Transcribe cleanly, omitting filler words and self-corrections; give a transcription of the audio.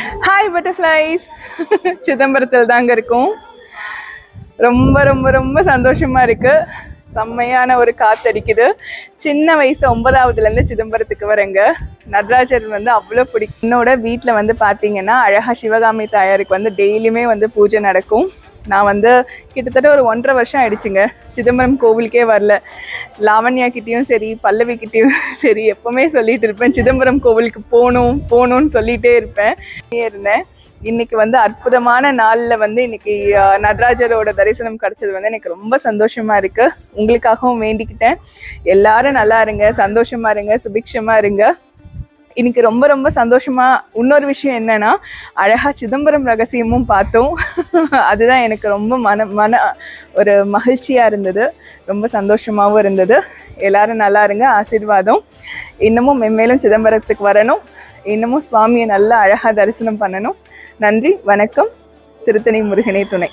Hi butterflies. சிதம்பரத்தில் தாங்க இருக்கோம். ரொம்ப ரொம்ப ரொம்ப சந்தோஷமா இருக்கு. செம்மையான ஒரு காத்தடிக்குது. சின்ன வயசு 9வதுலேருந்து சிதம்பரத்துக்கு வரேங்க. நடராஜர் அவ்வளோ பிடிக்கும். என்னோட வீட்டில் பார்த்தீங்கன்னா அழகாக சிவகாமி தாயாருக்கு டெய்லியுமே பூஜை நடக்கும். நான் கிட்டத்தட்ட ஒரு 1.5 வருஷம் ஆயிடுச்சுங்க சிதம்பரம் கோவிலுக்கே வரல. லாவண்யா கிட்டேயும் சரி பல்லவி கிட்டேயும் சரி எப்பவுமே சொல்லிட்டு இருப்பேன், சிதம்பரம் கோவிலுக்கு போகணும்னு சொல்லிகிட்டே இருந்தேன். இன்னைக்கு அற்புதமான நாளில் இன்னைக்கு நடராஜரோட தரிசனம் கிடைச்சது எனக்கு ரொம்ப சந்தோஷமா இருக்கு. உங்களுக்காகவும் வேண்டிக்கிட்டேன். எல்லாரும் நல்லா இருங்க, சந்தோஷமா இருங்க, சுபிக்ஷமா இருங்க. இன்னைக்கு ரொம்ப ரொம்ப சந்தோஷமா இன்னொரு விஷயம் என்னன்னா, அழகா சிதம்பரம் ரகசியமும் பார்த்தோம். அதுதான் எனக்கு ரொம்ப மன ஒரு மகிழ்ச்சியா இருந்தது, ரொம்ப சந்தோஷமாகவும் இருந்தது. எல்லாரும் நல்லா இருங்க, ஆசீர்வாதம். இன்னமும் மென்மேலும் சிதம்பரத்துக்கு வரணும், இன்னமும் சுவாமியை நல்லா அழகா தரிசனம் பண்ணணும். நன்றி, வணக்கம். திருத்தணி முருகனே துணை.